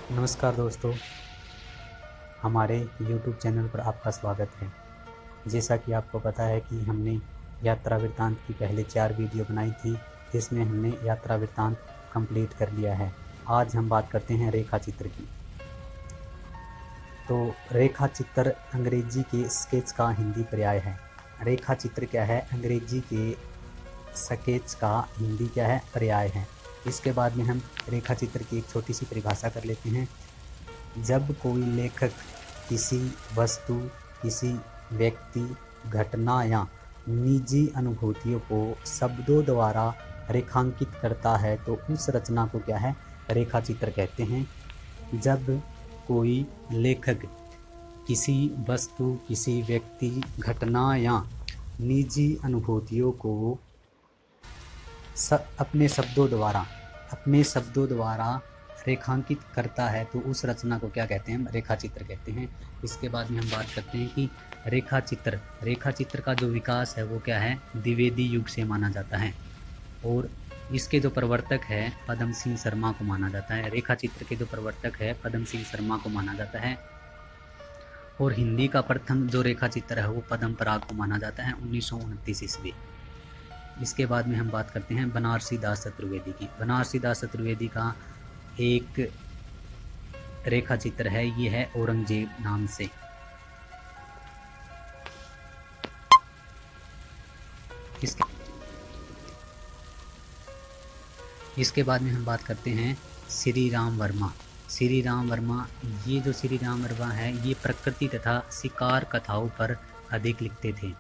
नमस्कार दोस्तों, हमारे YouTube चैनल पर आपका स्वागत है। जैसा कि आपको पता है कि हमने यात्रा वृत्तांत की पहले 4 वीडियो बनाई थी, जिसमें हमने यात्रा वृत्तांत कंप्लीट कर लिया है। आज हम बात करते हैं रेखा चित्र की। तो रेखा चित्र अंग्रेजी के स्केच का हिंदी पर्याय है। रेखा चित्र क्या है? अंग्रेजी के स्केच का हिंदी क्या है? पर्याय है। इसके बाद में हम रेखा चित्र की एक छोटी सी परिभाषा कर लेते हैं। जब कोई लेखक किसी वस्तु, किसी व्यक्ति, घटना या निजी अनुभूतियों को शब्दों द्वारा रेखांकित करता है तो उस रचना को क्या है? रेखा चित्र कहते हैं। जब कोई लेखक किसी वस्तु, किसी व्यक्ति, घटना या निजी अनुभूतियों को अपने शब्दों द्वारा रेखांकित करता है तो उस रचना को क्या कहते हैं? हम रेखा चित्र कहते हैं। इसके बाद में हम बात करते हैं कि रेखा चित्र का जो विकास है वो क्या है? द्विवेदी युग से माना जाता है और इसके जो प्रवर्तक है पद्म सिंह शर्मा को माना जाता है। रेखा चित्र के जो प्रवर्तक है पद्म सिंह शर्मा को माना जाता है और हिंदी का प्रथम जो रेखा चित्र है वो पद्म पराग को माना जाता है 1929 ईस्वी। इसके बाद में हम बात करते हैं बनारसी दास चतुर्वेदी की। बनारसी दास चतुर्वेदी का एक रेखा चित्र है, ये है औरंगजेब नाम से। इसके बाद में हम बात करते हैं श्री राम वर्मा। श्री राम वर्मा, ये जो श्री राम वर्मा है ये प्रकृति तथा शिकार कथाओं पर अधिक लिखते थे।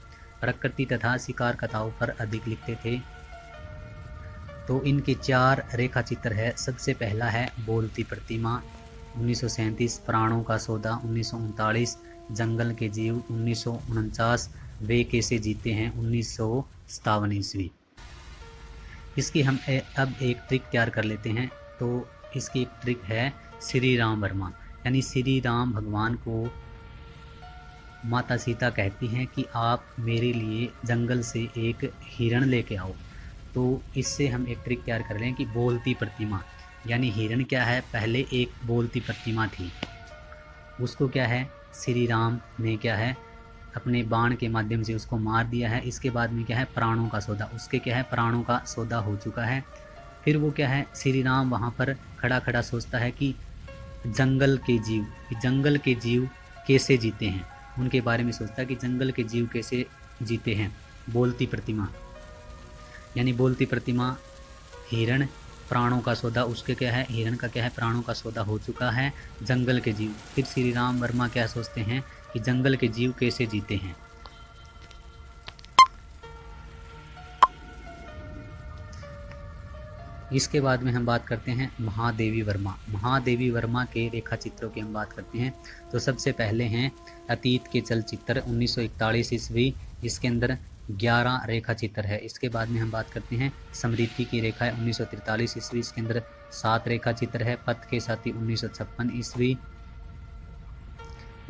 तो इनके 4 रेखा चित्र है। सबसे पहला है बोलती प्रतिमा 1937, प्राणों का सौदा 1939, जंगल के जीव 1949, वे कैसे जीते हैं 1957 ईस्वी। इसकी हम अब एक ट्रिक तैयार कर लेते हैं। तो इसकी एक ट्रिक है श्री राम वर्मा, यानी श्री राम भगवान को माता सीता कहती हैं कि आप मेरे लिए जंगल से एक हिरण लेके आओ। तो इससे हम एक ट्रिक तैयार कर लें कि बोलती प्रतिमा, यानी हिरण क्या है? पहले एक बोलती प्रतिमा थी, उसको क्या है श्री राम ने क्या है अपने बाण के माध्यम से उसको मार दिया है। इसके बाद में क्या है? प्राणों का सौदा, उसके क्या है? प्राणों का सौदा हो चुका है। फिर वो क्या है? श्री राम वहाँ पर खड़ा खड़ा सोचता है कि जंगल के जीव कैसे जीते हैं, उनके बारे में सोचता है कि जंगल के जीव कैसे जीते हैं। बोलती प्रतिमा, यानी बोलती प्रतिमा, हिरण, प्राणों का सौदा, उसके क्या है? हिरण का क्या है? प्राणों का सौदा हो चुका है। जंगल के जीव, फिर श्री राम वर्मा क्या सोचते हैं कि जंगल के जीव कैसे जीते हैं। इसके बाद में हम बात करते हैं महादेवी वर्मा के रेखा चित्रों की हम बात करते हैं। तो सबसे पहले हैं अतीत के चलचित्र 1941 ईस्वी, इसके अंदर 11 रेखा चित्र है। इसके बाद में हम बात करते हैं समृद्धि की रेखा है 1943 ईस्वी, इसके अंदर 7 रेखा चित्र है। पथ के साथी 1956 ईस्वी,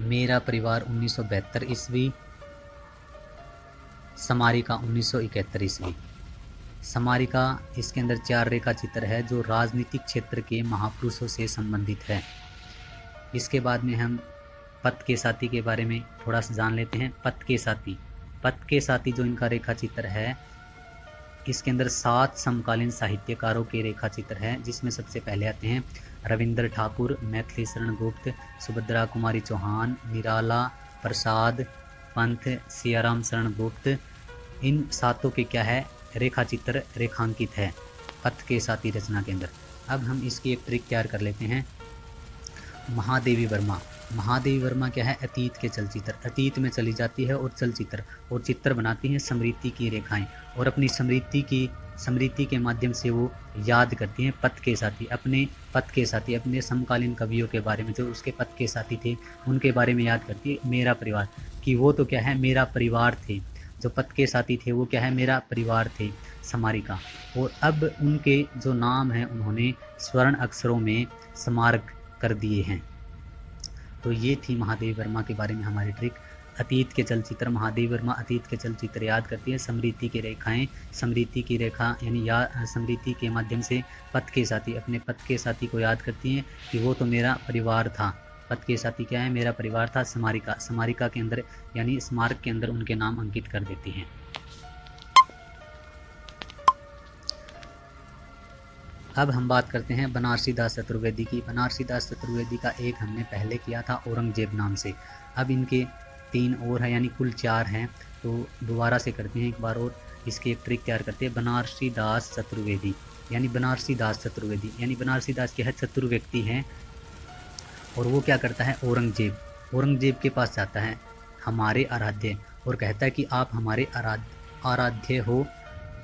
मेरा परिवार 1972 ईस्वी, समारिका 1971 ईस्वी। समारिका, इसके अंदर 4 रेखा चित्र है जो राजनीतिक क्षेत्र के महापुरुषों से संबंधित है। इसके बाद में हम पथ के साथी के बारे में थोड़ा सा जान लेते हैं। पथ के साथी जो इनका रेखा चित्र है, इसके अंदर 7 समकालीन साहित्यकारों के रेखा चित्र है, जिसमें सबसे पहले आते हैं रविंद्र ठाकुर, मैथिली शरण गुप्त, सुभद्रा कुमारी चौहान, निराला प्रसाद पंत, सियाराम शरण गुप्त। इन 7 के क्या है? रेखा चित्र रेखांकित है पथ के साथी रचना के अंदर। अब हम इसकी एक ट्रिक तैयार कर लेते हैं। महादेवी वर्मा क्या है? अतीत के चलचित्र, अतीत में चली जाती है और चलचित्र और चित्र बनाती हैं समृद्धि की रेखाएं, और अपनी समृद्धि के माध्यम से वो याद करती हैं पथ के साथी, अपने समकालीन कवियों के बारे में, जो उसके पथ के साथी थे उनके बारे में याद करती है। मेरा परिवार, कि वो तो क्या है? मेरा परिवार थे। जो पथ के साथी थे वो क्या है? मेरा परिवार थे, समारिका। और अब उनके जो नाम हैं उन्होंने स्वर्ण अक्षरों में स्मारक कर दिए हैं। तो ये थी महादेवी वर्मा के बारे में हमारी ट्रिक। अतीत के चलचित्र, महादेव वर्मा अतीत के चलचित्र याद करती है। समृद्धि की रेखाएं, समृद्धि की रेखा यानी समृद्धि के माध्यम से पथ के साथी, अपने पथ के साथी को याद करती हैं कि वो तो मेरा परिवार था। पथ के साथी क्या है? मेरा परिवार था। स्मारिका, स्मारिका के अंदर यानी स्मारक के अंदर उनके नाम अंकित कर देती हैं। अब हम बात करते हैं बनारसी दास चतुर्वेदी की। बनारसी दास चतुर्वेदी का एक हमने पहले किया था औरंगजेब नाम से। अब इनके 3 और हैं यानी कुल 4 हैं, तो दोबारा से करते हैं एक बार और। इसकी एक ट्रिक तैयार करते हैं। बनारसी दास चतुर्वेदी यानी बनारसी दास चतुर्वेदी यानी बनारसी दास के है चतुर व्यक्ति हैं और वो क्या करता है? औरंगजेब के पास जाता है, हमारे आराध्य, और कहता है कि आप हमारे आराध्य हो।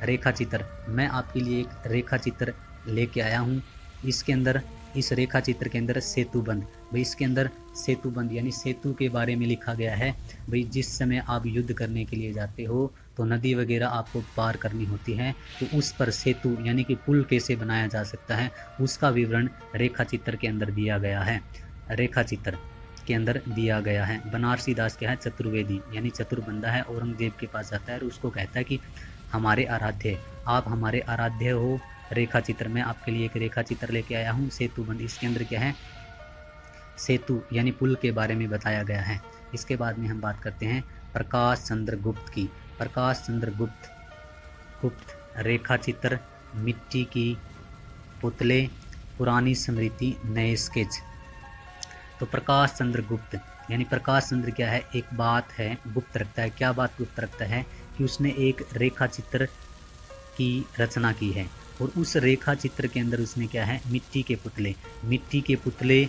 रेखा चित्र, मैं आपके लिए एक रेखा चित्र लेके आया हूँ। इसके अंदर, इस रेखा चित्र के अंदर सेतुबंध, भाई इसके अंदर सेतुबंध यानी सेतु के बारे में लिखा गया है। भाई जिस समय आप युद्ध करने के लिए जाते हो तो नदी वगैरह आपको पार करनी होती है, तो उस पर सेतु यानी कि पुल कैसे बनाया जा सकता है उसका विवरण रेखा चित्र के अंदर दिया गया है। रेखा चित्र के अंदर दिया गया है। बनारसी दास क्या है? चतुर्वेदी यानी चतुर बंदा है। औरंगजेब के पास जाता है और उसको कहता है कि हमारे आराध्य, आप हमारे आराध्य हो। रेखा चित्र, मैं आपके लिए एक रेखा चित्र लेके आया हूँ। सेतुबंध, इसके अंदर क्या है? सेतु यानी पुल के बारे में बताया गया है। इसके बाद में हम बात करते हैं प्रकाश चंद्र गुप्त की। प्रकाश चंद्र गुप्त रेखा चित्र, मिट्टी की पुतले, पुरानी स्मृति, नए स्केच। तो प्रकाश चंद्र गुप्त यानी प्रकाश चंद्र क्या है? एक बात है गुप्त रखता है। क्या बात गुप्त रखता है? कि उसने एक रेखा चित्र की रचना की है और उस रेखा चित्र के अंदर उसने क्या है? मिट्टी के पुतले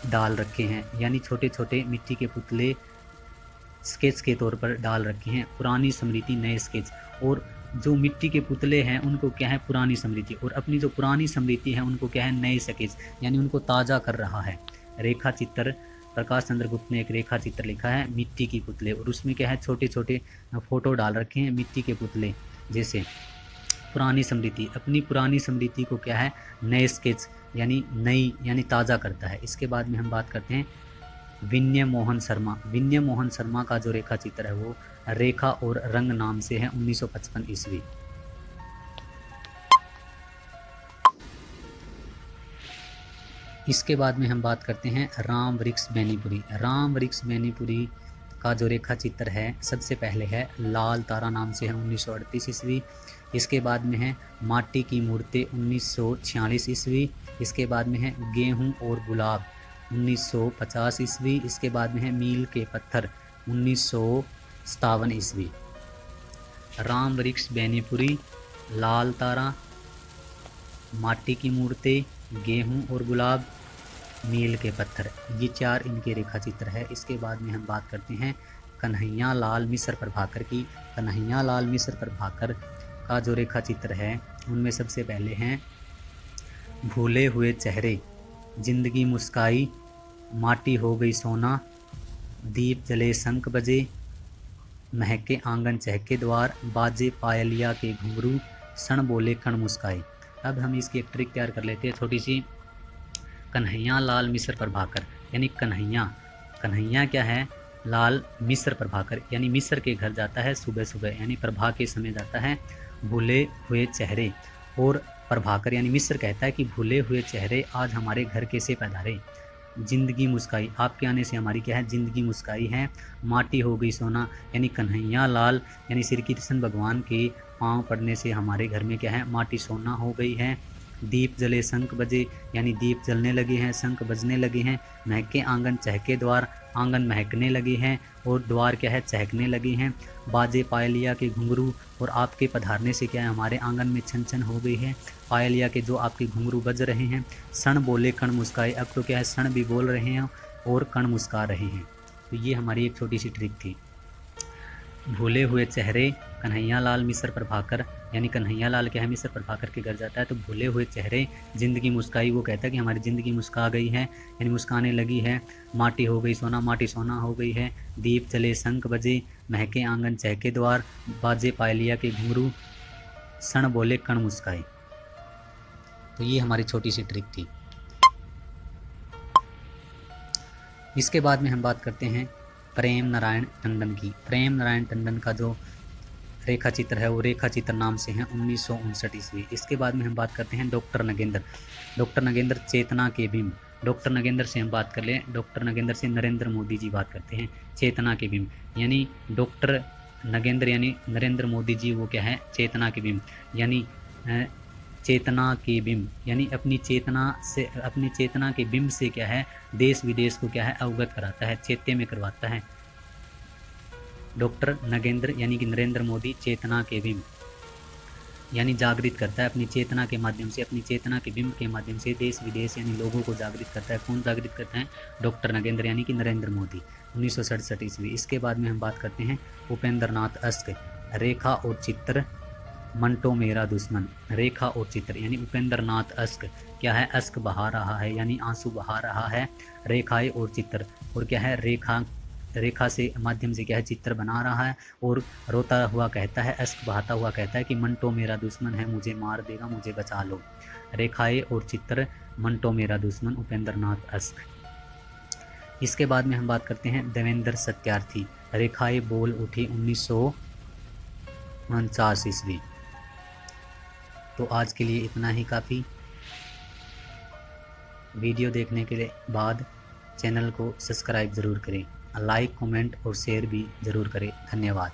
डाल रखे हैं, यानी छोटे छोटे मिट्टी के पुतले स्केच के तौर पर डाल रखे हैं। पुरानी स्मृति, नए स्केच। और जो मिट्टी के पुतले हैं उनको क्या है? पुरानी स्मृति, और अपनी जो पुरानी स्मृति है उनको क्या है? नए स्केच, यानी उनको ताज़ा कर रहा है। रेखा चित्र, प्रकाश चंद्र गुप्त ने एक रेखा चित्र लिखा है मिट्टी की पुतले, और उसमें क्या है? छोटे छोटे फोटो डाल रखे हैं मिट्टी के पुतले जैसे। पुरानी स्मृति, अपनी पुरानी स्मृति को क्या है? नए स्केच यानी नई यानी ताज़ा करता है। इसके बाद में हम बात करते हैं विनय मोहन शर्मा। विनय मोहन शर्मा का जो रेखा चित्र है वो रेखा और रंग नाम से है, 1955 ईस्वी। इसके बाद में हम बात करते हैं राम वृक्ष बेनीपुरी। राम वृक्ष बेनीपुरी का जो रेखा चित्र है सबसे पहले है लाल तारा नाम से है, 1938 ईस्वी। इसके बाद में है माटी की मूर्तें, 1946 ईस्वी। इसके बाद में है गेहूं और गुलाब, 1950 ईस्वी। इसके बाद में है मील के पत्थर, 1957 ईस्वी। राम वृक्ष बेनीपुरी, लाल तारा, माटी की मूर्तें, गेहूं और गुलाब, मील के पत्थर, ये 4 इनके रेखा चित्र है। इसके बाद में हम बात करते हैं कन्हैया लाल मिश्र प्रभाकर की। कन्हैया लाल मिश्र प्रभाकर का जो रेखा चित्र है उनमें सबसे पहले हैं भूले हुए चेहरे, जिंदगी मुस्काई, माटी हो गई सोना, दीप जले शंख बजे, महके आंगन चहके द्वार, बाजे पायलिया के घुंघरू, क्षण बोले कण मुस्काई। अब हम इसकी एक ट्रिक तैयार कर लेते हैं छोटी सी। कन्हैया लाल मिश्र प्रभाकर यानी कन्हैया क्या है? लाल मिश्र प्रभाकर यानी मिश्र के घर जाता है सुबह सुबह यानी प्रभा के समय जाता है। भूले हुए चेहरे, और प्रभाकर यानी मिश्र कहता है कि भूले हुए चेहरे आज हमारे घर कैसे पधारे। जिंदगी मुस्काई, आपके आने से हमारी क्या है? जिंदगी मुस्काई है। माटी हो गई सोना यानी कन्हैया लाल यानी श्री कृष्ण भगवान के पाँव पड़ने से हमारे घर में क्या है? माटी सोना हो गई है। दीप जले शंख बजे यानी दीप जलने लगे हैं, शंख बजने लगे हैं। महके आंगन चहके द्वार, आंगन महकने लगे हैं और द्वार क्या है? चहकने लगे हैं। बाजे पायलिया के घुंघरू, और आपके पधारने से क्या है? हमारे आंगन में छन छन हो गई है। पायलिया के जो आपके घुंघरू बज रहे हैं। क्षण बोले कण मुस्काए, अब तो क्या है? क्षण भी बोल रहे हैं और कण मुस्का रहे हैं। तो ये हमारी एक छोटी सी ट्रिक थी। भूले हुए चेहरे, कन्हैया लाल मिश्र प्रभाकर यानी कन्हैया लाल क्या है? मिश्र प्रभाकर के घर जाता है। तो भूले हुए चेहरे, जिंदगी मुस्काई, वो कहता है कि हमारी ज़िंदगी मुस्का गई है यानी मुस्काने लगी है। माटी हो गई सोना, माटी सोना हो गई है। दीप जले शंख बजे, महके आंगन चहके द्वार, बाजे पायलिया के घुंघरू, क्षण बोले कण मुस्काए। तो ये हमारी छोटी सी ट्रिक थी। इसके बाद में हम बात करते हैं प्रेम नारायण टंडन की। प्रेम नारायण टंडन का जो रेखा चित्र है वो रेखा चित्र नाम से है 1959 ईस्वी। इसके बाद में हम बात करते हैं डॉक्टर नगेंद्र। डॉक्टर नगेंद्र चेतना के बिंब। डॉक्टर नगेंद्र से हम बात कर लें, डॉक्टर नगेंद्र से नरेंद्र मोदी जी बात करते हैं। चेतना के बिंब यानी डॉक्टर नगेंद्र यानी नरेंद्र मोदी जी वो क्या है, चेतना के बिंब यानी चेतना के बिंब यानी अपनी चेतना के बिंब से क्या है, देश विदेश को क्या है अवगत कराता है, चेते में करवाता है। डॉक्टर नगेंद्र यानी कि नरेंद्र मोदी चेतना के बिंब यानी जागृत करता है अपनी चेतना के माध्यम से, अपनी चेतना के बिंब के माध्यम से देश विदेश यानी लोगों को जागृत करता है। कौन जागृत करता है? डॉक्टर नगेंद्र यानी कि नरेंद्र मोदी 1967 ईस्वी। इसके बाद में हम बात करते हैं उपेंद्र नाथ अस्क। रेखा और चित्र मंटो मेरा दुश्मन। रेखा और चित्र यानी उपेंद्र नाथ अस्क क्या है, अस्क बहा रहा है यानी आंसू बहा रहा है। रेखाएं और चित्र और क्या है, रेखा से माध्यम से क्या है चित्र बना रहा है और रोता हुआ कहता है, अश्क बहाता हुआ कहता है कि मंटो मेरा दुश्मन है, मुझे मार देगा, मुझे बचा लो। रेखाएं और चित्र मंटो मेरा दुश्मन उपेंद्र नाथ अस्क। इसके बाद में हम बात करते हैं देवेंद्र सत्यार्थी। रेखाएं बोल उठी 1949 ईस्वी। तो आज के लिए इतना ही काफ़ी। वीडियो देखने के बाद चैनल को सब्सक्राइब ज़रूर करें, लाइक कमेंट और शेयर भी ज़रूर करें। धन्यवाद।